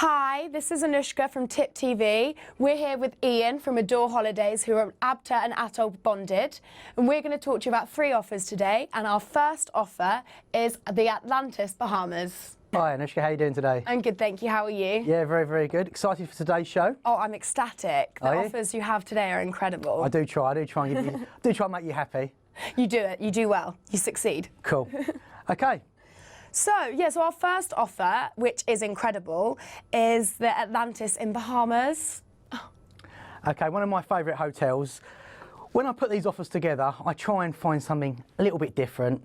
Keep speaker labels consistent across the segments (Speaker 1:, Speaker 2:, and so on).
Speaker 1: Hi, this is Anushka from Tip TV. We're here with Ian from Adore Holidays, who are ABTA and Atoll bonded. And we're going to talk to you about 3 offers today. And our first offer is the Atlantis, Bahamas.
Speaker 2: Hi Anushka, how are you doing today?
Speaker 1: I'm good, thank you. How are you?
Speaker 2: Yeah, very, very good. Excited for today's show?
Speaker 1: Oh, I'm ecstatic. The
Speaker 2: Are you?
Speaker 1: offers you have today are incredible.
Speaker 2: I do try and give you, do try and make you happy.
Speaker 1: You do it. You do well. You succeed.
Speaker 2: Cool. Okay.
Speaker 1: So our first offer, which is incredible, is the Atlantis in Bahamas.
Speaker 2: Okay, one of my favourite hotels. When I put these offers together, I try and find something a little bit different,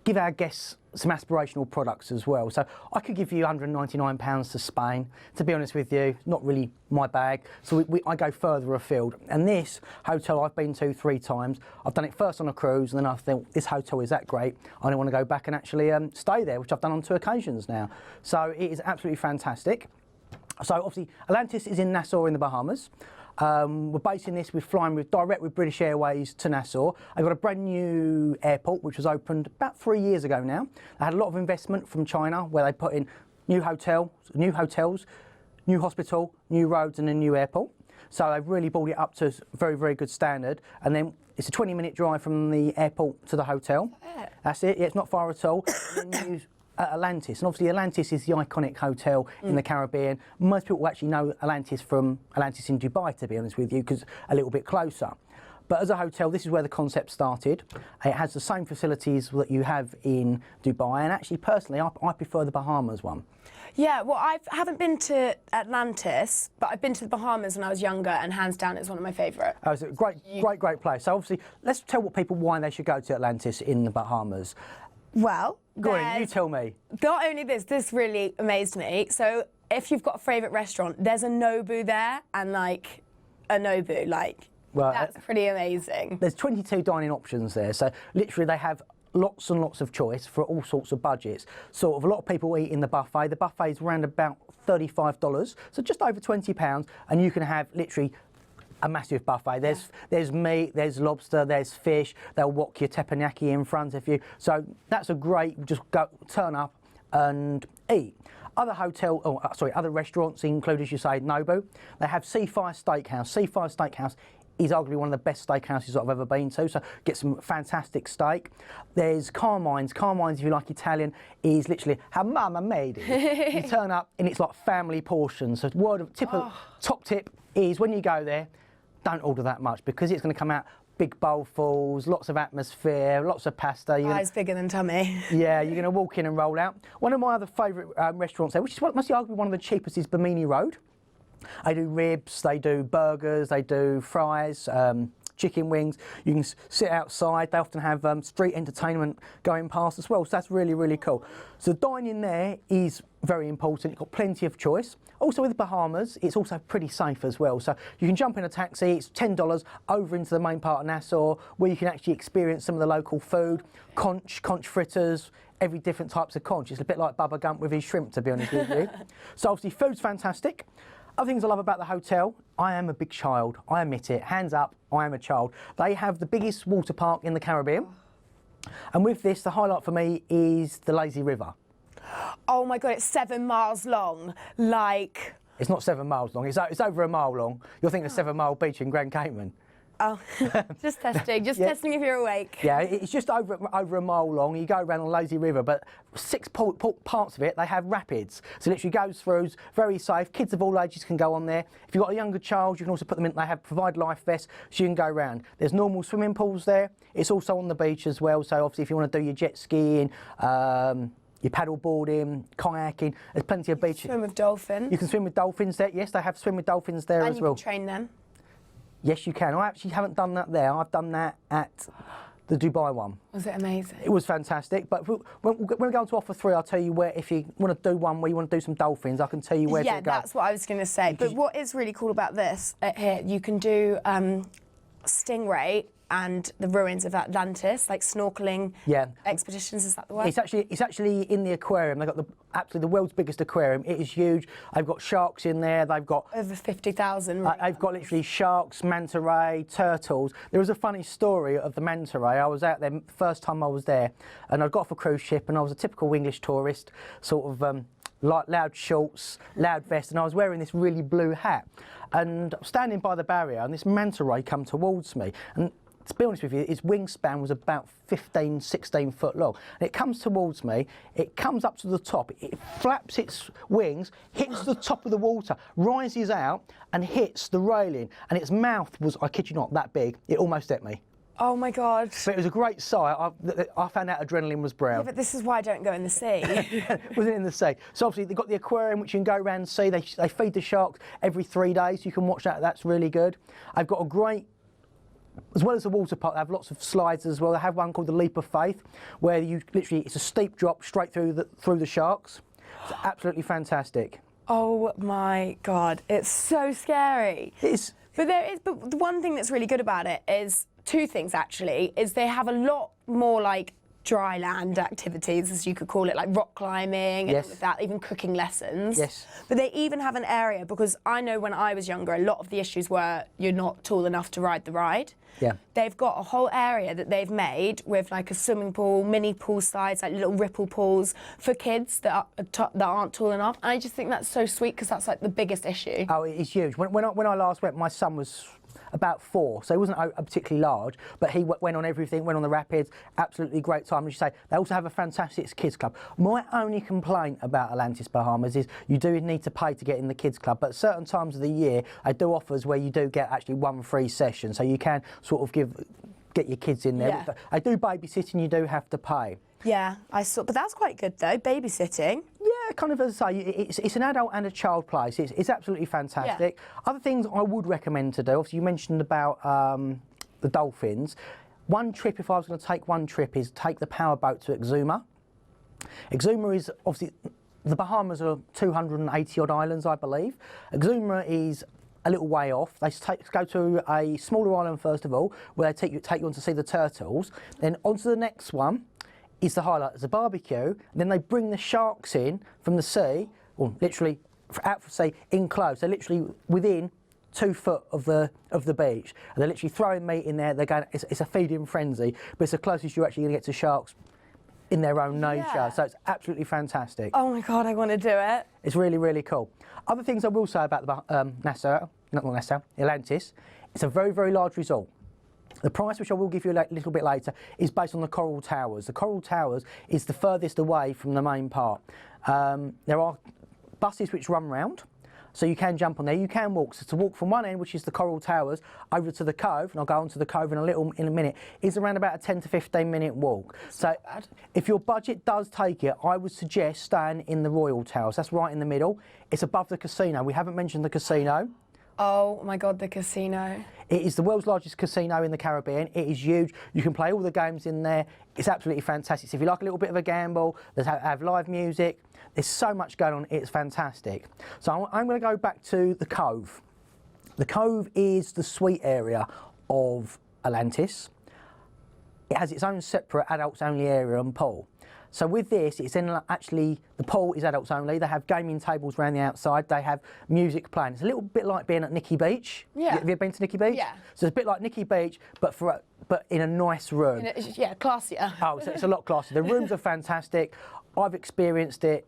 Speaker 2: give our guests some aspirational products as well. So I could give you £199 to Spain. To be honest with you, not really my bag. So I go further afield. And this hotel I've been to 3 times. I've done it first on a cruise, and then I thought this hotel is that great. I don't want to go back and actually stay there, which I've done on 2 occasions now. So it is absolutely fantastic. So obviously Atlantis is in Nassau in the Bahamas. We're basing this, we're flying direct with British Airways to Nassau. They've got a brand new airport which was opened about 3 years ago now. They had a lot of investment from China where they put in new hotels, new hospital, new roads and a new airport. So they've really brought it up to a very, very good standard. And then it's a 20-minute drive from the airport to the hotel. That's it, yeah, it's not far at all. And then you Atlantis, and obviously Atlantis is the iconic hotel in the Caribbean. Most people actually know Atlantis from Atlantis in Dubai, to be honest with you, because a little bit closer. But as a hotel, this is where the concept started. It has the same facilities that you have in Dubai, and actually personally I prefer the Bahamas one.
Speaker 1: Yeah, well, I haven't been to Atlantis, but I've been to the Bahamas when I was younger, and hands down it's one of my favourite.
Speaker 2: Oh, it's a great place. So obviously, let's tell people why they should go to Atlantis in the Bahamas.
Speaker 1: Well,
Speaker 2: go on, you tell me.
Speaker 1: Not only this really amazed me. So if you've got a favourite restaurant, there's a Nobu there, and like a Nobu, well, that's pretty amazing.
Speaker 2: There's 22 dining options there, so literally they have lots and lots of choice for all sorts of budgets. Sort of a lot of people eat in the buffet. The buffet is around about $35, so just over £20, and you can have literally a massive buffet. There's meat, there's lobster, there's fish. They'll wok your teppanyaki in front of you. So that's a great, just go turn up and eat. Other restaurants include, as you say, Nobu. They have Seafire Steakhouse. Seafire Steakhouse is arguably one of the best steakhouses I've ever been to, so get some fantastic steak. There's Carmine's. Carmine's, if you like Italian, is literally how Mama made it. You turn up and it's like family portions. So top tip is when you go there, don't order that much because it's going to come out big bowlfuls, lots of atmosphere, lots of pasta.
Speaker 1: Eyes bigger than tummy.
Speaker 2: Yeah, you're going to walk in and roll out. One of my other favourite restaurants there, which is must be arguably one of the cheapest, is Bimini Road. They do ribs, they do burgers, they do fries, chicken wings. You can sit outside. They often have street entertainment going past as well, so that's really, really cool. So dining there is very important. You've got plenty of choice. Also with the Bahamas, it's also pretty safe as well. So you can jump in a taxi, it's $10 over into the main part of Nassau, where you can actually experience some of the local food, conch fritters, every different types of conch. It's a bit like Bubba Gump with his shrimp, to be honest with you. So obviously food's fantastic. Other things I love about the hotel, I am a big child, I admit it, hands up, I am a child. They have the biggest water park in the Caribbean. And with this, the highlight for me is the lazy river.
Speaker 1: Oh my God, it's 7 miles long,
Speaker 2: It's not 7 miles long, it's over a mile long. You're thinking of 7 Mile Beach in Grand Cayman.
Speaker 1: Oh, just testing, testing if you're awake.
Speaker 2: Yeah, it's just over a mile long. You go around the lazy river, but 6 parts of it, they have rapids. So it literally goes through, it's very safe. Kids of all ages can go on there. If you've got a younger child, you can also put them in, provide life vests, so you can go around. There's normal swimming pools there. It's also on the beach as well, so obviously if you want to do your jet skiing, your paddle boarding, kayaking, there's plenty of beaches.
Speaker 1: Swim with dolphins.
Speaker 2: You can swim with dolphins there, yes, they have swim with dolphins there as well.
Speaker 1: And you can train them.
Speaker 2: Yes, you can. I actually haven't done that there. I've done that at the Dubai one.
Speaker 1: Was it amazing?
Speaker 2: It was fantastic. But when we go on to offer 3, I'll tell you where, if you want to do one where you want to do some dolphins, I can tell you where to go.
Speaker 1: Yeah, that's what I was going to say. But what is really cool about this here, you can do stingray and the ruins of Atlantis, like snorkeling expeditions. Is that the word?
Speaker 2: It's actually in the aquarium. They've got absolutely the world's biggest aquarium. It is huge. They've got sharks in there. They've got
Speaker 1: over 50,000.
Speaker 2: They've got literally sharks, manta ray, turtles. There was a funny story of the manta ray. I was out there the first time I was there, and I got off a cruise ship, and I was a typical English tourist, sort of loud shorts, loud vest, and I was wearing this really blue hat. And I'm standing by the barrier, and this manta ray come towards me. And to be honest with you, its wingspan was about 15, 16 foot long. And it comes towards me, it comes up to the top, it flaps its wings, hits the top of the water, rises out and hits the railing. And its mouth was, I kid you not, that big. It almost ate me.
Speaker 1: Oh my God.
Speaker 2: But it was a great sight. I found out adrenaline was brown.
Speaker 1: Yeah, but this is why I don't go in the sea.
Speaker 2: Wasn't in the sea. So obviously they've got the aquarium which you can go around and see. They feed the sharks every 3 days. You can watch that. That's really good. I've got a great, as well as the water park, they have lots of slides as well. They have one called the Leap of Faith, where you literally, it's a steep drop straight through the sharks. It's absolutely fantastic.
Speaker 1: Oh my God, it's so scary.
Speaker 2: It's.
Speaker 1: But the one thing that's really good about it is two things actually. Is they have a lot more like dry land activities, as you could call it, like rock climbing and all of that, even cooking lessons.
Speaker 2: Yes.
Speaker 1: But they even have an area, because I know when I was younger, a lot of the issues were you're not tall enough to ride the ride.
Speaker 2: Yeah.
Speaker 1: They've got a whole area that they've made with like a swimming pool, mini pool slides, like little ripple pools for kids that aren't tall enough. And I just think that's so sweet, because that's like the biggest issue.
Speaker 2: Oh, it's huge. When I last went, my son was about 4, so he wasn't particularly large, but he went on everything, went on the rapids, absolutely great time. As you say, they also have a fantastic kids club. My only complaint about Atlantis Bahamas is you do need to pay to get in the kids club, but at certain times of the year, they do offers where you do get actually 1 free session, so you can sort of get your kids in there.
Speaker 1: Yeah.
Speaker 2: They do babysitting, you do have to pay.
Speaker 1: Yeah, I saw, but that's quite good though, babysitting.
Speaker 2: Yeah, kind of, as I say, it's an adult and a child place. It's absolutely fantastic. Yeah. Other things I would recommend to do, obviously you mentioned about the dolphins. One trip, if I was going to take one trip, is take the powerboat to Exuma. Exuma is obviously, the Bahamas are 280 odd islands, I believe. Exuma is a little way off. They go to a smaller island first of all, where they take you on to see the turtles. Then onto the next one is the highlight. There's a barbecue, and then they bring the sharks in from the sea, or literally out from sea, in close. They're literally within 2 foot of the beach, and they're literally throwing meat in there. They're going. It's a feeding frenzy, but it's the closest you're actually going to get to sharks in their own nature. Yeah. So it's absolutely fantastic.
Speaker 1: Oh my God, I want to do it.
Speaker 2: It's really, really cool. Other things I will say about the Atlantis. It's a very, very large resort. The price, which I will give you a little bit later, is based on the Coral Towers. The Coral Towers is the furthest away from the main park. There are buses which run round, so you can jump on there. You can walk. So to walk from one end, which is the Coral Towers, over to the Cove, and I'll go on to the Cove in a minute, is around about a 10 to 15 minute walk. So if your budget does take it, I would suggest staying in the Royal Towers. That's right in the middle. It's above the casino. We haven't mentioned the casino.
Speaker 1: Oh my God, the casino.
Speaker 2: It is the world's largest casino in the Caribbean. It is huge. You can play all the games in there. It's absolutely fantastic. So if you like a little bit of a gamble, they have live music. There's so much going on. It's fantastic. So I'm going to go back to the Cove. The Cove is the suite area of Atlantis. It has its own separate adults-only area and pool. So with this, it's then actually, the pool is adults only. They have gaming tables around the outside. They have music playing. It's a little bit like being at Nicky Beach.
Speaker 1: Yeah.
Speaker 2: Have you ever been to Nicky Beach?
Speaker 1: Yeah.
Speaker 2: So it's a bit like Nicky Beach, but in a nice room.
Speaker 1: Yeah, classier.
Speaker 2: Oh, so it's a lot classier. The rooms are fantastic. I've experienced it.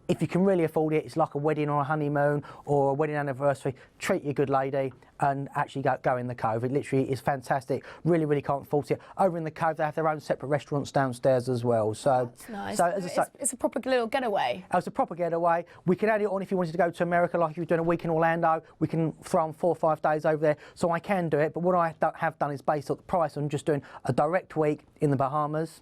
Speaker 2: If you can really afford it, it's like a wedding or a honeymoon or a wedding anniversary. Treat your good lady and actually go in the Cove. It literally is fantastic. Really, really can't fault it. Over in the Cove, they have their own separate restaurants downstairs as well. So
Speaker 1: that's nice.
Speaker 2: So as I say,
Speaker 1: it's a proper little getaway.
Speaker 2: It's a proper getaway. We can add it on if you wanted to go to America, like if you're doing a week in Orlando. We can throw on 4 or 5 days over there. So I can do it. But what I have done is based on the price on just doing a direct week in the Bahamas.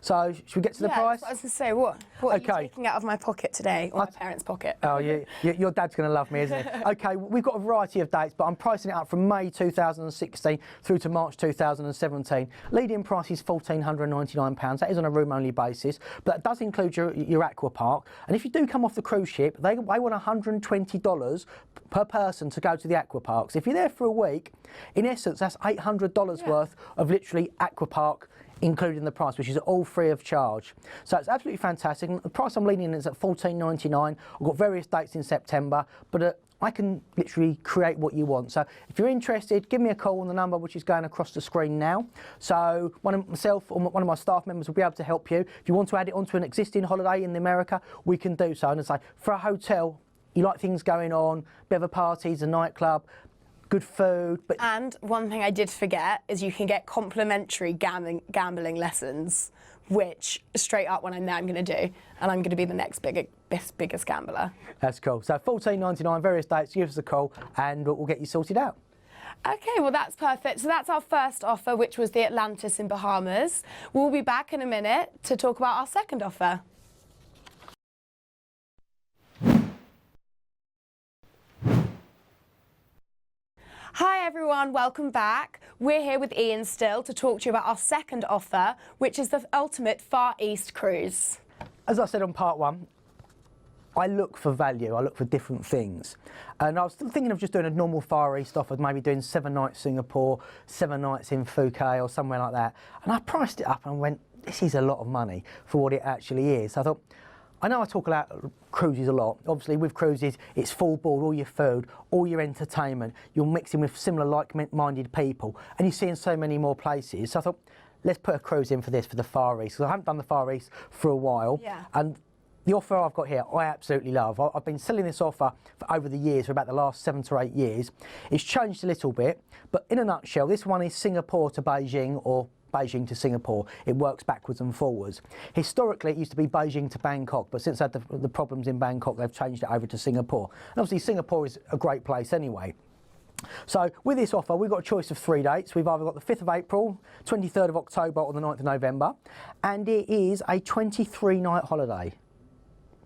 Speaker 2: So, should we get to the price?
Speaker 1: I was going to say, what are you taking out of my pocket today, or my parents' pocket?
Speaker 2: Oh, your dad's going to love me, isn't he? OK, we've got a variety of dates, but I'm pricing it up from May 2016 through to March 2017. Leading price is £1,499. That is on a room-only basis, but that does include your aqua park. And if you do come off the cruise ship, they want $120 per person to go to the aqua parks. If you're there for a week, in essence, that's $800 worth of literally aqua park, including the price, which is all free of charge. So it's absolutely fantastic. And the price I'm leaning is at $14.99. I've got various dates in September, but I can literally create what you want. So if you're interested, give me a call on the number which is going across the screen now. So myself or one of my staff members will be able to help you. If you want to add it onto an existing holiday in America, we can do so. And it's like, for a hotel, you like things going on, bit of a parties, a nightclub, good food. But
Speaker 1: And one thing I did forget is you can get complimentary gambling lessons, which straight up when I'm there I'm going to do, and I'm going to be the next biggest gambler.
Speaker 2: That's cool. So $14.99, various dates, give us a call and we'll get you sorted out.
Speaker 1: Okay, well that's perfect. So that's our first offer, which was the Atlantis in Bahamas. We'll be back in a minute to talk about our second offer. Hi everyone, welcome back. We're here with Ian still to talk to you about our second offer, which is the ultimate Far East cruise.
Speaker 2: As I said on part one, I look for value, I look for different things. And I was thinking of just doing a normal Far East offer, maybe doing 7 nights Singapore, 7 nights in Phuket or somewhere like that. And I priced it up and went, this is a lot of money for what it actually is. So I thought, I know I talk about cruises a lot. Obviously with cruises, it's full board, all your food, all your entertainment. You're mixing with similar like-minded people and you're seeing so many more places. So I thought, let's put a cruise in for this, for the Far East, because I haven't done the Far East for a while.
Speaker 1: Yeah.
Speaker 2: And the offer I've got here, I absolutely love. I've been selling this offer for over the years, for about the last 7 to 8 years. It's changed a little bit, but in a nutshell, this one is Singapore to Beijing or Beijing to Singapore. It works backwards and forwards. Historically, it used to be Beijing to Bangkok, but since I had the problems in Bangkok, they've changed it over to Singapore. And obviously, Singapore is a great place anyway. So with this offer, we've got a choice of 3 dates. We've either got the 5th of April, 23rd of October, or the 9th of November, and it is a 23-night holiday.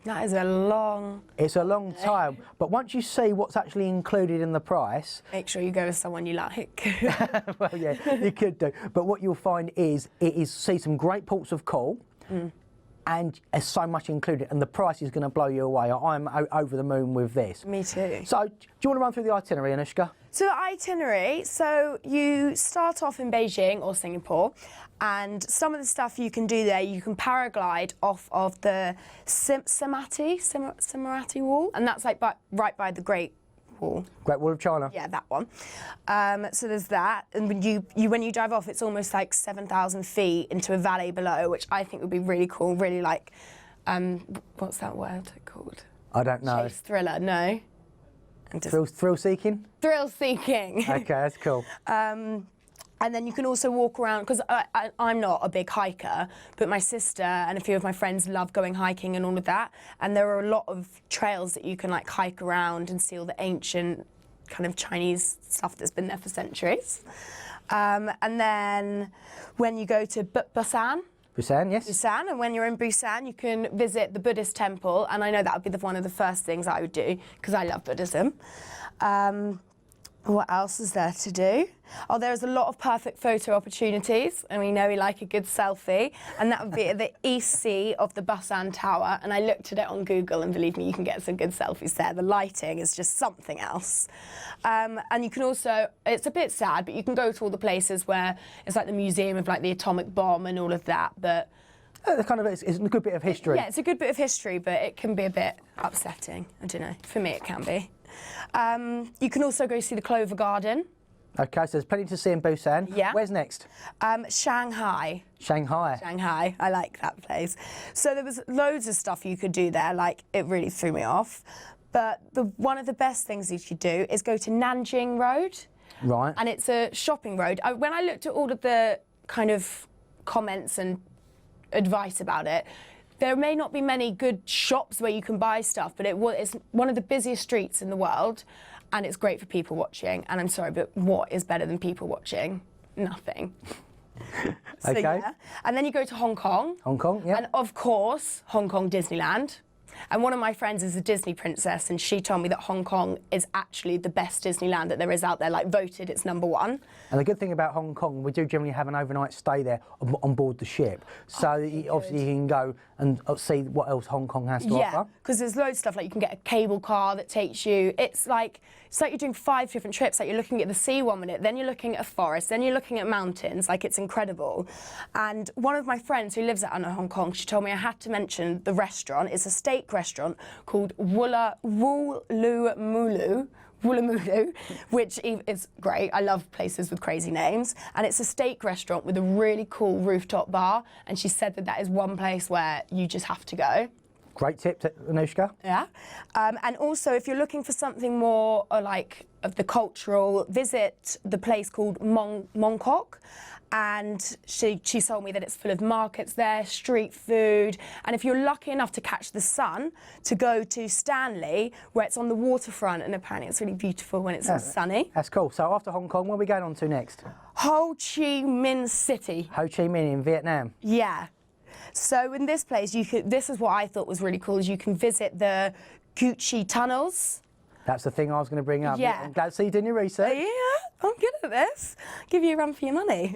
Speaker 1: That is a long...
Speaker 2: It's a long time, but once you see what's actually included in the price...
Speaker 1: Make sure you go with someone you like.
Speaker 2: Well, yeah, you could do. But what you'll find is, see some great ports of call, and there's so much included, and the price is going to blow you away. I'm over the moon with this.
Speaker 1: Me too.
Speaker 2: So, do you want to run through the itinerary, Anushka?
Speaker 1: So the itinerary, so you start off in Beijing or Singapore, and some of the stuff you can do there, you can paraglide off of the Simarati Wall, and that's like right by the Great Wall.
Speaker 2: Great Wall of China.
Speaker 1: Yeah, that one. So there's that, and when you drive off, it's almost like 7,000 feet into a valley below, which I think would be really cool. Really like, what's that word called?
Speaker 2: I don't know.
Speaker 1: Chase thriller, no.
Speaker 2: Thrill seeking?
Speaker 1: Thrill seeking.
Speaker 2: Okay, that's cool.
Speaker 1: And then you can also walk around, because I'm not a big hiker, but my sister and a few of my friends love going hiking and all of that. And there are a lot of trails that you can like hike around and see all the ancient kind of Chinese stuff that's been there for centuries. And then when you go to Busan,
Speaker 2: Busan, yes.
Speaker 1: Busan, and when you're in Busan, you can visit the Buddhist temple, and I know that would be one of the first things I would do, because I love Buddhism. What else is there to do? Oh, there's a lot of perfect photo opportunities, and we know we like a good selfie, and that would be at the East Sea of the Busan Tower, and I looked at it on Google, and believe me, you can get some good selfies there. The lighting is just something else. And you can also, it's a bit sad, but you can go to all the places where it's like the museum of like the atomic bomb and all of that, but...
Speaker 2: It's a good bit of history.
Speaker 1: Yeah, it's a good bit of history, but it can be a bit upsetting. I don't know, for me it can be. You can also go see the Clover Garden.
Speaker 2: Okay, so there's plenty to see in Busan.
Speaker 1: Yeah.
Speaker 2: Where's next?
Speaker 1: Shanghai.
Speaker 2: Shanghai.
Speaker 1: Shanghai, I like that place. So there was loads of stuff you could do there, like it really threw me off. But one of the best things you could do is go to Nanjing Road.
Speaker 2: Right.
Speaker 1: And it's a shopping road. When I looked at all of the kind of comments and advice about it, there may not be many good shops where you can buy stuff, but it's one of the busiest streets in the world, and it's great for people watching. And I'm sorry, but what is better than people watching? Nothing. So,
Speaker 2: okay.
Speaker 1: Yeah. And then you go to Hong Kong.
Speaker 2: Hong Kong, yeah.
Speaker 1: And of course, Hong Kong Disneyland. And one of my friends is a Disney princess, and she told me that Hong Kong is actually the best Disneyland that there is out there, like voted it's #1.
Speaker 2: And the good thing about Hong Kong, we do generally have an overnight stay there on board the ship. So obviously you can go and see what else Hong Kong has to offer.
Speaker 1: Yeah, because there's loads of stuff, like you can get a cable car that takes you, it's like you're doing 5 different trips, like you're looking at the sea one minute, then you're looking at a forest, then you're looking at mountains, like it's incredible. And one of my friends who lives out in Hong Kong, she told me I had to mention the restaurant. It's a steak restaurant called Woolloomooloo, which is great. I love places with crazy names. And it's a steak restaurant with a really cool rooftop bar. And she said that is one place where you just have to go.
Speaker 2: Great tip, Anushka.
Speaker 1: Yeah. And also, if you're looking for something more like of the cultural, visit the place called Mongkok. And she told me that it's full of markets there, street food. And if you're lucky enough to catch the sun, to go to Stanley, where it's on the waterfront, and apparently it's really beautiful when it's sunny.
Speaker 2: That's cool. So after Hong Kong, where are we going on to next?
Speaker 1: Ho Chi Minh City.
Speaker 2: Ho Chi Minh in Vietnam.
Speaker 1: Yeah. So in this place, this is what I thought was really cool, is you can visit the Gucci tunnels.
Speaker 2: That's the thing I was going to bring up.
Speaker 1: Yeah.
Speaker 2: I'm glad to see you doing your research.
Speaker 1: Yeah, I'm good at this. Give you a run for your money.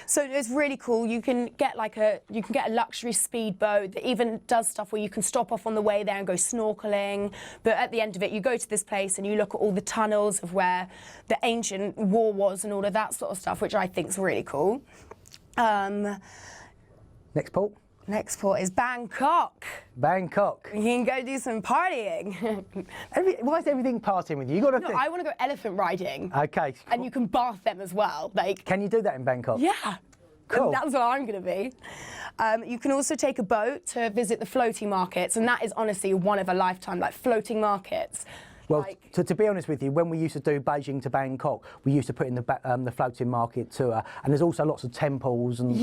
Speaker 1: So it's really cool. You can get a luxury speedboat that even does stuff where you can stop off on the way there and go snorkeling. But at the end of it, you go to this place and you look at all the tunnels of where the ancient war was and all of that sort of stuff, which I think is really cool.
Speaker 2: Next port?
Speaker 1: Next port is Bangkok.
Speaker 2: Bangkok.
Speaker 1: You can go do some partying.
Speaker 2: Why is everything partying with you? You got to think.
Speaker 1: I want to go elephant riding.
Speaker 2: Okay.
Speaker 1: And you can bath them as well.
Speaker 2: Can you do that in Bangkok?
Speaker 1: Yeah.
Speaker 2: Cool.
Speaker 1: That's what I'm going to be. You can also take a boat to visit the floating markets, and that is honestly one of a lifetime, like floating markets.
Speaker 2: Well, to be honest with you, when we used to do Beijing to Bangkok, we used to put in the floating market tour, and there's also lots of temples and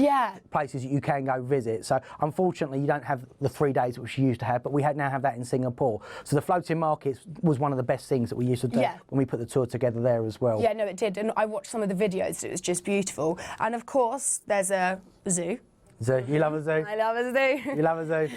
Speaker 2: places that you can go visit. So unfortunately, you don't have the 3 days which you used to have, but we now have that in Singapore. So the floating market was one of the best things that we used to do when we put the tour together there as well.
Speaker 1: Yeah, no, it did, and I watched some of the videos. It was just beautiful, and of course, there's a zoo.
Speaker 2: Zoo. You love a zoo?
Speaker 1: I love a zoo.
Speaker 2: You love a zoo.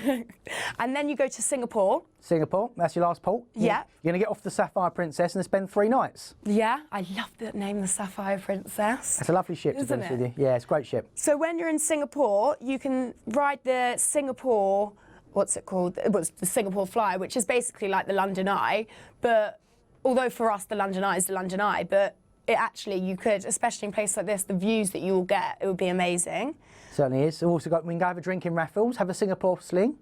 Speaker 1: And then you go to Singapore.
Speaker 2: Singapore, that's your last port?
Speaker 1: Yeah.
Speaker 2: You're going to get off the Sapphire Princess and spend 3 nights.
Speaker 1: Yeah, I love the name, the Sapphire Princess.
Speaker 2: It's a lovely ship, to be honest with you. Yeah, it's a great ship.
Speaker 1: So when you're in Singapore, you can ride the Singapore, what's it called? It was the Singapore Flyer, which is basically like the London Eye. But although for us, the London Eye is the London Eye, but you could, especially in places like this, the views that you will get, it would be amazing.
Speaker 2: Certainly is. We've also got, we can go have a drink in Raffles, have a Singapore sling.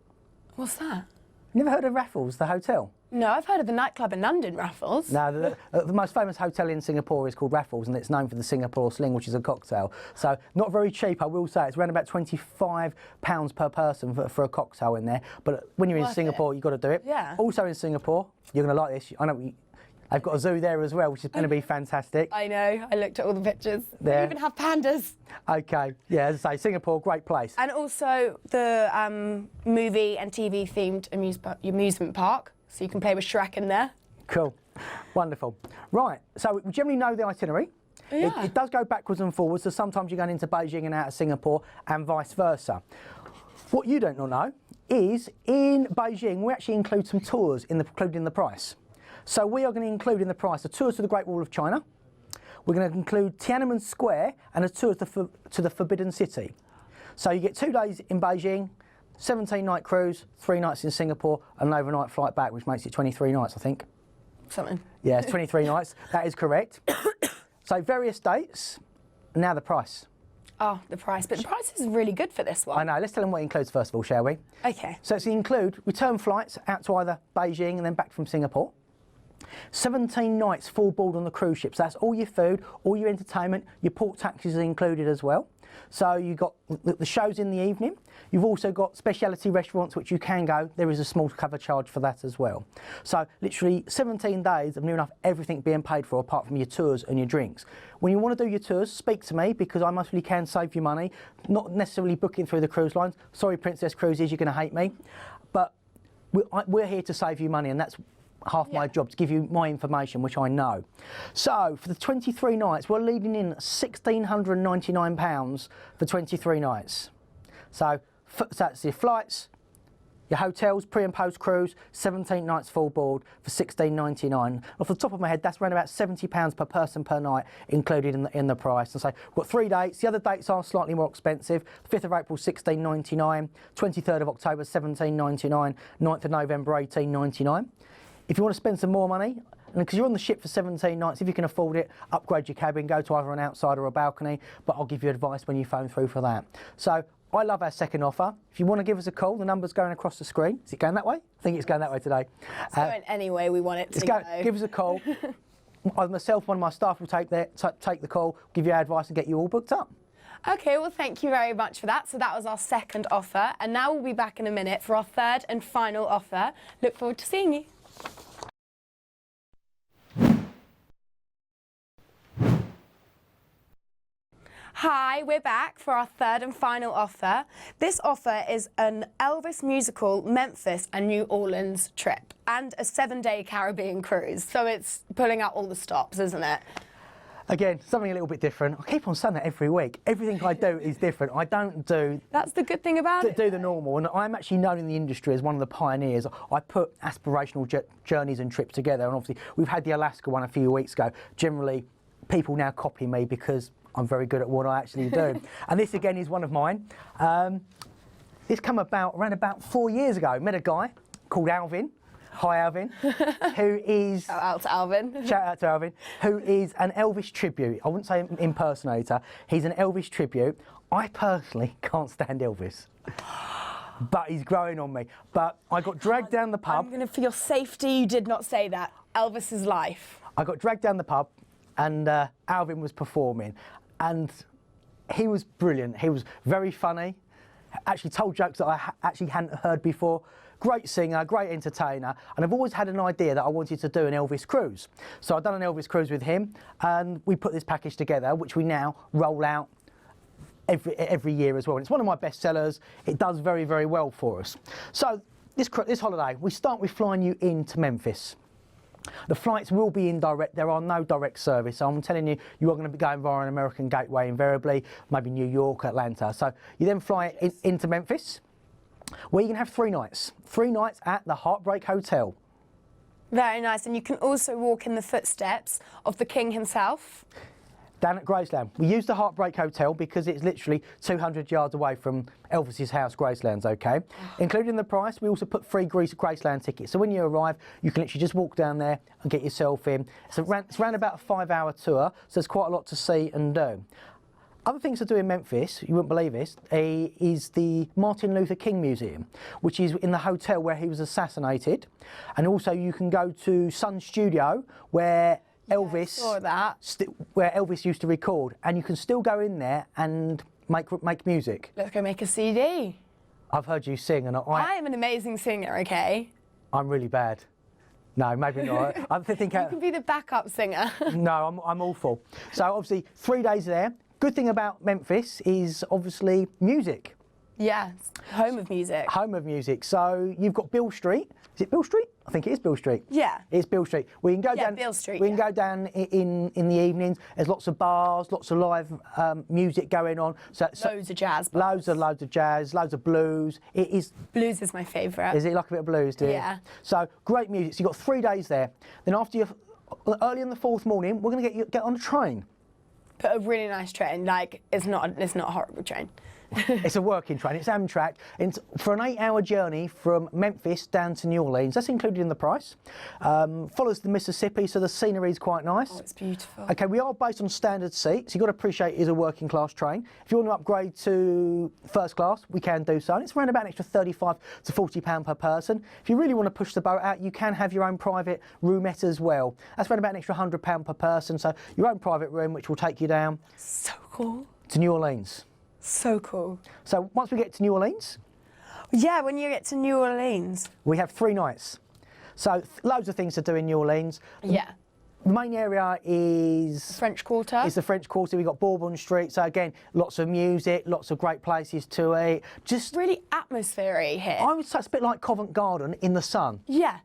Speaker 1: What's that?
Speaker 2: Never heard of Raffles, the hotel?
Speaker 1: No, I've heard of the nightclub in London, Raffles.
Speaker 2: No, the most famous hotel in Singapore is called Raffles, and it's known for the Singapore sling, which is a cocktail. So not very cheap, I will say. It's around about £25 per person for a cocktail in there. But when you're in Singapore, you've got to do it.
Speaker 1: Yeah.
Speaker 2: Also in Singapore, you're going to like this. I know they've got a zoo there as well, which is going to be fantastic.
Speaker 1: I know. I looked at all the pictures.
Speaker 2: There.
Speaker 1: They even have pandas.
Speaker 2: Okay. Yeah, as I say, Singapore, great place.
Speaker 1: And also the movie and TV themed amusement park. So you can play with Shrek in there.
Speaker 2: Cool. Wonderful. Right. So we generally know the itinerary.
Speaker 1: Yeah.
Speaker 2: It does go backwards and forwards, so sometimes you're going into Beijing and out of Singapore and vice versa. What you don't know is in Beijing, we actually include some tours included in the price. So we are going to include in the price a tour to the Great Wall of China. We're going to include Tiananmen Square and a tour to the Forbidden City. So you get 2 days in Beijing, 17-night cruise, 3 nights in Singapore, and an overnight flight back, which makes it 23 nights, I think.
Speaker 1: Something.
Speaker 2: Yeah, it's 23 nights. That is correct. So various dates. Now the price.
Speaker 1: Oh, the price. But the price is really good for this one.
Speaker 2: I know. Let's tell them what it includes first of all, shall we?
Speaker 1: Okay.
Speaker 2: So it's include return flights out to either Beijing and then back from Singapore. 17 nights full board on the cruise ship. So that's all your food, all your entertainment, your port taxis are included as well. So you've got the shows in the evening. You've also got specialty restaurants which you can go. There is a small cover charge for that as well. So literally 17 days of near enough everything being paid for apart from your tours and your drinks. When you want to do your tours, speak to me because I most really can save you money. Not necessarily booking through the cruise lines. Sorry, Princess Cruises, you're going to hate me. But we're here to save you money, and that's half my job, to give you my information, which I know. So for the 23 nights, we're leading in £1,699 for 23 nights. So that's your flights, your hotels, pre and post cruise, 17 nights full board for £1,699. Off the top of my head, that's around about £70 per person per night included in the price. And so we've got 3 dates. The other dates are slightly more expensive. 5th of April, £1,699. 23rd of October, £1,799. 9th of November, £1,899. If you want to spend some more money, and because you're on the ship for 17 nights, if you can afford it, upgrade your cabin, go to either an outside or a balcony, but I'll give you advice when you phone through for that. So I love our second offer. If you want to give us a call, the number's going across the screen. Is it going that way? I think it's going that way today.
Speaker 1: It's going any way we want it to go.
Speaker 2: Give us a call. Either myself, one of my staff will take the call, give you our advice and get you all booked up.
Speaker 1: Okay, well, thank you very much for that. So that was our second offer. And now we'll be back in a minute for our third and final offer. Look forward to seeing you. Hi, we're back for our third and final offer. This offer is an Elvis musical, Memphis and New Orleans trip and a 7-day Caribbean cruise. So it's pulling out all the stops, isn't it?
Speaker 2: Again, something a little bit different. I keep on saying that every week. Everything I do is different. I don't do...
Speaker 1: That's the good thing about it.
Speaker 2: Do the normal. And I'm actually known in the industry as one of the pioneers. I put aspirational journeys and trips together. And obviously, we've had the Alaska one a few weeks ago. Generally, people now copy me because I'm very good at what I actually do. And this, again, is one of mine. This came about around about 4 years ago. Met a guy called Alvin. Hi, Alvin. Who is...
Speaker 1: Shout out to Alvin.
Speaker 2: Shout out to Alvin. Who is an Elvis tribute. I wouldn't say impersonator. He's an Elvis tribute. I personally can't stand Elvis. But he's growing on me. But I got dragged down the pub.
Speaker 1: For your safety, you did not say that. Elvis's life.
Speaker 2: I got dragged down the pub and Alvin was performing. And he was brilliant. He was very funny. Actually told jokes that I actually hadn't heard before. Great singer, great entertainer, and I've always had an idea that I wanted to do an Elvis cruise. So I've done an Elvis cruise with him, and we put this package together, which we now roll out every year as well. And it's one of my best sellers. It does very, very well for us. So this holiday, we start with flying you into Memphis. The flights will be indirect. There are no direct service. So I'm telling you, you are going to be going via an American gateway invariably, maybe New York, Atlanta. So you then fly into Memphis, where you can have 3 nights. 3 nights at the Heartbreak Hotel.
Speaker 1: Very nice. And you can also walk in the footsteps of the king himself.
Speaker 2: Down at Graceland. We use the Heartbreak Hotel because it's literally 200 yards away from Elvis's house, Graceland's, okay? Included in the price, we also put free Graceland tickets. So when you arrive, you can literally just walk down there and get yourself in. It's around about a 5-hour tour, so there's quite a lot to see and do. Other things to do in Memphis, you wouldn't believe this, is the Martin Luther King Museum, which is in the hotel where he was assassinated. And also you can go to Sun Studio, where Elvis, where Elvis used to record, and you can still go in there and make music.
Speaker 1: Let's go make a CD.
Speaker 2: I've heard you sing, and
Speaker 1: I am an amazing singer, okay?
Speaker 2: I'm really bad. No, maybe not. I think
Speaker 1: you can be the backup singer.
Speaker 2: No, I'm awful. So obviously 3 days there. Good thing about Memphis is obviously music.
Speaker 1: Yes, home of music.
Speaker 2: Home of music. So you've got Bill Street. Is it Bill Street? I think it is Bill Street.
Speaker 1: Yeah.
Speaker 2: It's Bill Street. We can go down.
Speaker 1: Bill Street.
Speaker 2: We can go down in the evenings. There's lots of bars, lots of live music going on. So
Speaker 1: loads of jazz. Bars.
Speaker 2: Loads of jazz, loads of blues. It is.
Speaker 1: Blues is my favourite.
Speaker 2: Is it like a bit of blues? Do you?
Speaker 1: Yeah.
Speaker 2: So great music. So you've got 3 days there. Then after you, early on the 4th morning, we're going to get on a train.
Speaker 1: But a really nice train. Like it's not a horrible train.
Speaker 2: It's a working train. It's Amtrak. It's for an 8-hour journey from Memphis down to New Orleans. That's included in the price. Follows the Mississippi, so the scenery is quite nice.
Speaker 1: Oh, it's beautiful.
Speaker 2: Okay, we are based on standard seats. You've got to appreciate it is a working class train. If you want to upgrade to first class, we can do so. And it's around about an extra £35 to £40 per person. If you really want to push the boat out, you can have your own private roomette as well. That's around about an extra £100 per person. So your own private room, which will take you down.
Speaker 1: So cool.
Speaker 2: To New Orleans.
Speaker 1: So cool.
Speaker 2: So once we get to New Orleans.
Speaker 1: Yeah, when you get to New Orleans.
Speaker 2: We have 3 nights. So loads of things to do in New Orleans.
Speaker 1: Yeah.
Speaker 2: The main area is...
Speaker 1: The French Quarter.
Speaker 2: It's the French Quarter. We've got Bourbon Street. So again, lots of music, lots of great places to eat. Just
Speaker 1: really atmospheric here.
Speaker 2: I would say it's a bit like Covent Garden in the sun.
Speaker 1: Yeah,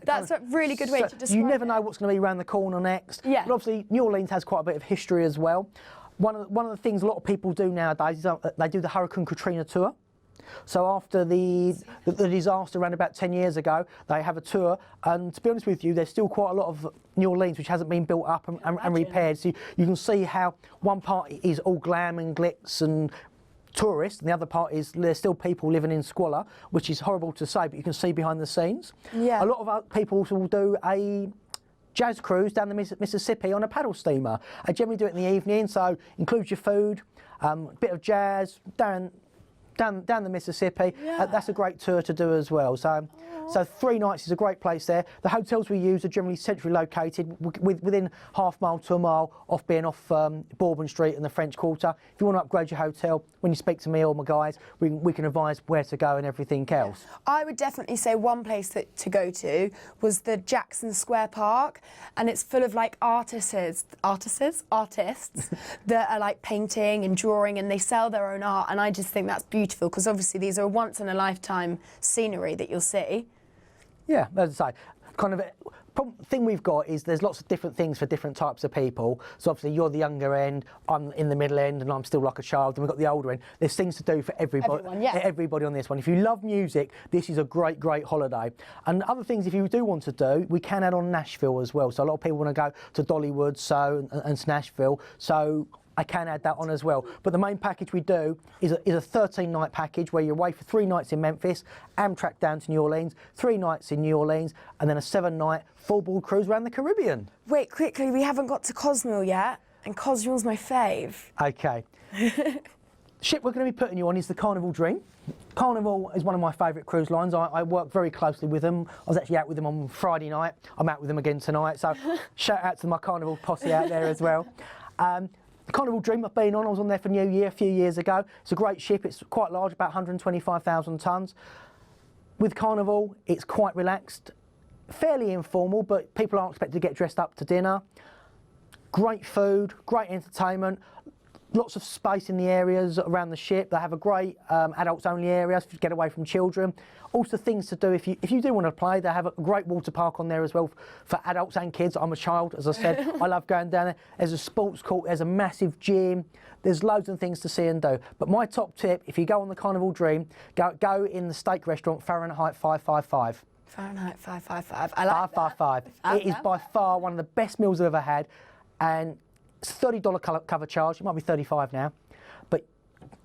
Speaker 1: that's a really good way to describe it.
Speaker 2: You never know what's going to be around the corner next.
Speaker 1: Yeah.
Speaker 2: But obviously, New Orleans has quite a bit of history as well. One of the things a lot of people do nowadays is they do the Hurricane Katrina tour. So after the disaster around about 10 years ago, they have a tour, and to be honest with you, there's still quite a lot of New Orleans which hasn't been built up and repaired. So you can see how one part is all glam and glitz and tourists, and the other part is there's still people living in squalor, which is horrible to say, but you can see behind the scenes.
Speaker 1: Yeah.
Speaker 2: A lot of people also will do a jazz cruise down the Mississippi on a paddle steamer. I generally do it in the evening, so includes your food, a bit of jazz, down down the Mississippi.
Speaker 1: Yeah.
Speaker 2: That's a great tour to do as well. So 3 nights is a great place there. The hotels we use are generally centrally located, within half mile to a mile off Bourbon Street and the French Quarter. If you want to upgrade your hotel, when you speak to me or my guys, we can advise where to go and everything else.
Speaker 1: I would definitely say one place to go to was the Jackson Square Park, and it's full of like artists that are like painting and drawing, and they sell their own art, and I just think that's beautiful because obviously these are once in a lifetime scenery that you'll see.
Speaker 2: Yeah, as I say, kind of thing we've got is there's lots of different things for different types of people. So obviously you're the younger end, I'm in the middle end, and I'm still like a child, and we've got the older end. There's things to do for everybody on this one. If you love music, this is a great holiday. And other things, if you do want to do, we can add on Nashville as well. So a lot of people want to go to Dollywood and to Nashville. So I can add that on as well. But the main package we do is a 13-night package where you're away for 3 nights in Memphis, Amtrak down to New Orleans, 3 nights in New Orleans, and then a 7-night full-board cruise around the Caribbean.
Speaker 1: Wait, quickly, we haven't got to Cozumel yet, and Cozumel my fave.
Speaker 2: Okay. Ship we're going to be putting you on is the Carnival Dream. Carnival is one of my favourite cruise lines. I work very closely with them. I was actually out with them on Friday night. I'm out with them again tonight. So shout out to my Carnival posse out there as well. The Carnival Dream I've been on, I was on there for New Year a few years ago. It's a great ship, it's quite large, about 125,000 tonnes. With Carnival, it's quite relaxed, fairly informal, but people aren't expected to get dressed up to dinner. Great food, great entertainment, lots of space in the areas around the ship. They have a great adults only area to get away from children. Also things to do if you do want to play. They have a great water park on there as well for adults and kids. I'm a child, as I said. I love going down there. There's a sports court, there's a massive gym. There's loads of things to see and do. But my top tip, if you go on the Carnival Dream, go in the steak restaurant Fahrenheit 555.
Speaker 1: Fahrenheit 555. I like
Speaker 2: 555. It is by far one of the best meals I've ever had, and it's a $30 cover charge. It might be $35 now, but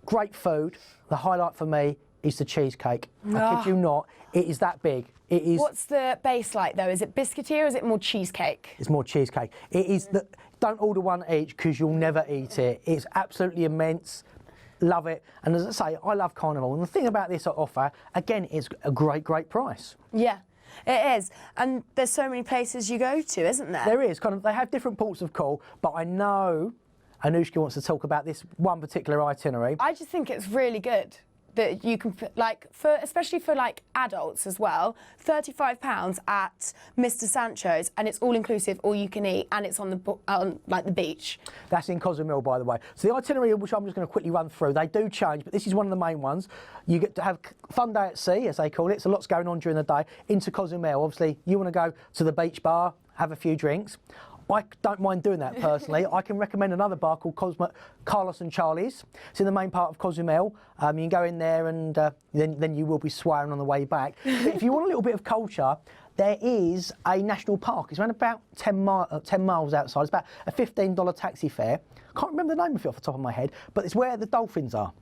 Speaker 2: great food. The highlight for me is the cheesecake. I kid you not, it is that big. It is.
Speaker 1: What's the base like though? Is it biscuity or is it more cheesecake?
Speaker 2: It's more cheesecake. It is. Don't order one each because you'll never eat it. It's absolutely immense. Love it. And as I say, I love Carnival. And the thing about this offer, again, is a great price.
Speaker 1: Yeah. It is, and there's so many places you go to, isn't there?
Speaker 2: There is. They have different ports of call, but I know Anushka wants to talk about this one particular itinerary.
Speaker 1: I just think it's really good that you can, especially for adults as well, £35 at Mr. Sancho's, and it's all inclusive, all you can eat, and it's on the beach.
Speaker 2: That's in Cozumel, by the way. So the itinerary, which I'm just going to quickly run through, they do change, but this is one of the main ones. You get to have fun day at sea, as they call it. So lots going on during the day. Into Cozumel, obviously, you want to go to the beach bar, have a few drinks. I don't mind doing that personally. I can recommend another bar called Carlos and Charlie's. It's in the main part of Cozumel. You can go in there and then you will be swearing on the way back. But if you want a little bit of culture, there is a national park. It's around about 10 miles outside. It's about a $15 taxi fare. Can't remember the name of it off the top of my head, but it's where the dolphins are.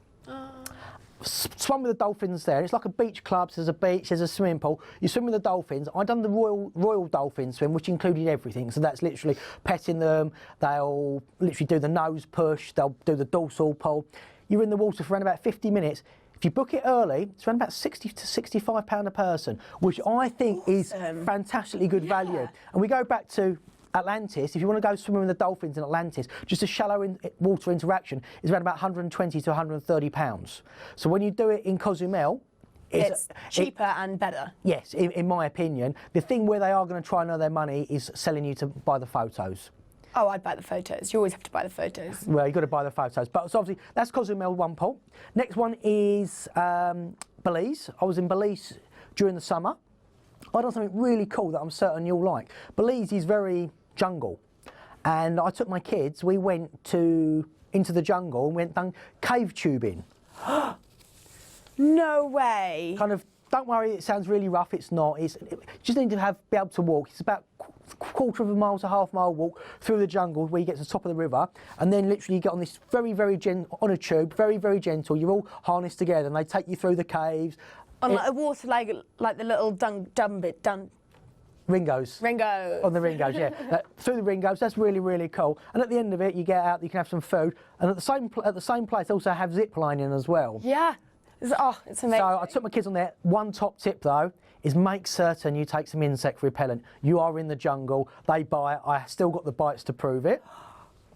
Speaker 2: Swim with the dolphins there. It's like a beach club. So there's a beach, there's a swimming pool. You swim with the dolphins. I've done the Royal Dolphin swim, which included everything. So that's literally petting them. They'll literally do the nose push. They'll do the dorsal pull. You're in the water for around about 50 minutes. If you book it early, it's around about £60 to £65 a person, which I think is fantastically good value. And we go back to Atlantis. If you want to go swimming with the dolphins in Atlantis, just a shallow water interaction is around about £120 to £130. So when you do it in Cozumel,
Speaker 1: it's cheaper and better.
Speaker 2: Yes, in my opinion. The thing where they are going to try and earn their money is selling you to buy the photos.
Speaker 1: Oh, I'd buy the photos. You always have to buy the photos.
Speaker 2: Well, you've got to buy the photos. But so obviously, that's Cozumel, one port. Next one is Belize. I was in Belize during the summer. I done something really cool that I'm certain you'll like. Belize is very jungle, and I took my kids. We went into the jungle and went down cave tubing.
Speaker 1: No way.
Speaker 2: Kind of. Don't worry, it sounds really rough. It's not. Just need to be able to walk. It's about quarter of a mile to half mile walk through the jungle where you get to the top of the river, and then literally you get on this very gentle on a tube, very gentle. You're all harnessed together, and they take you through the caves.
Speaker 1: On like a water, like the little
Speaker 2: Ringos.
Speaker 1: Ringo.
Speaker 2: On the Ringos, yeah. Through the Ringos, that's really cool. And at the end of it, you get out, you can have some food, and at the same place, also have zip lining as well.
Speaker 1: Yeah. It's amazing.
Speaker 2: So I took my kids on there. One top tip though is make certain you take some insect repellent. You are in the jungle, they bite, I still got the bites to prove it.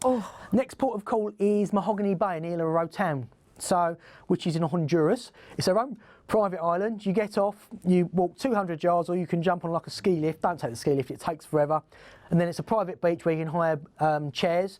Speaker 1: Oh.
Speaker 2: Next port of call is Mahogany Bay in Isla Rotan, which is in Honduras. It's their own private island. You get off, you walk 200 yards, or you can jump on like a ski lift. Don't take the ski lift, it takes forever. And then it's a private beach where you can hire chairs.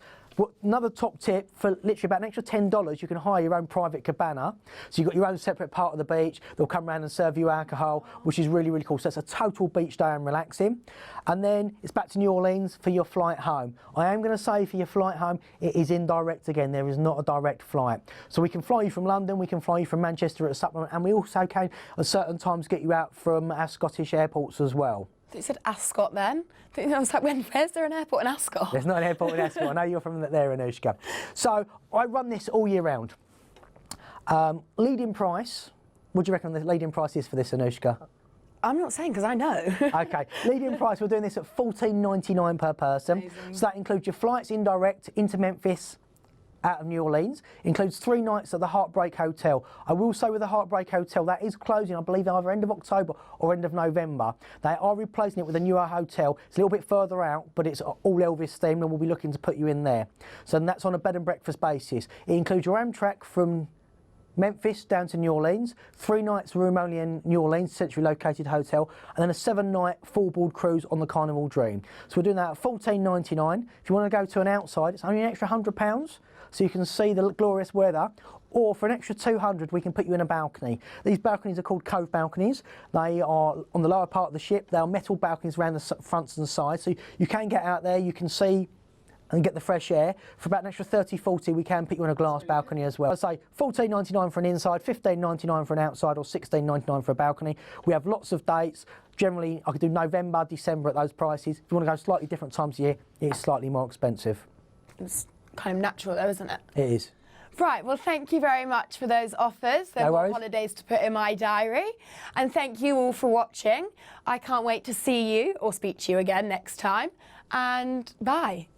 Speaker 2: Another top tip, for literally about an extra $10, you can hire your own private cabana. So you've got your own separate part of the beach. They'll come around and serve you alcohol, which is really, really cool. So it's a total beach day and relaxing. And then it's back to New Orleans for your flight home. I am going to say for your flight home, it is indirect again. There is not a direct flight. So we can fly you from London, we can fly you from Manchester at a supplement, and we also can at certain times get you out from our Scottish airports as well.
Speaker 1: You said Ascot then. I was like, where's there an airport in Ascot?
Speaker 2: There's not an airport in Ascot. I know you're from there, Anushka. So I run this all year round. Leading price, what do you reckon the leading price is for this, Anushka?
Speaker 1: I'm not saying because I know.
Speaker 2: Okay, leading price, we're doing this at $14.99 per person.
Speaker 1: Amazing.
Speaker 2: So that includes your flights indirect into Memphis, out of New Orleans, includes 3 nights at the Heartbreak Hotel. I will say with the Heartbreak Hotel, that is closing, I believe, either end of October or end of November. They are replacing it with a newer hotel. It's a little bit further out, but it's all Elvis themed, and we'll be looking to put you in there. So that's on a bed and breakfast basis. It includes your Amtrak from Memphis down to New Orleans, 3 nights room only in New Orleans, centrally located hotel, and then a 7-night full board cruise on the Carnival Dream. So we're doing that at $14.99. If you want to go to an outside, it's only an extra £100, so you can see the glorious weather. Or for an extra $200, we can put you in a balcony. These balconies are called cove balconies. They are on the lower part of the ship. They are metal balconies around the fronts and sides, so you can get out there, you can see and get the fresh air. For about an extra $30-40, we can put you on a glass balcony as well. I say $14.99 for an inside, $15.99 for an outside, or $16.99 for a balcony. We have lots of dates. Generally, I could do November, December at those prices. If you want to go slightly different times of year, it's slightly more expensive.
Speaker 1: It's kind of natural though, isn't it?
Speaker 2: It is.
Speaker 1: Right, well, thank you very much for those offers. They're
Speaker 2: No
Speaker 1: more
Speaker 2: worries.
Speaker 1: holidays to put in my diary. And thank you all for watching. I can't wait to see you or speak to you again next time. And bye.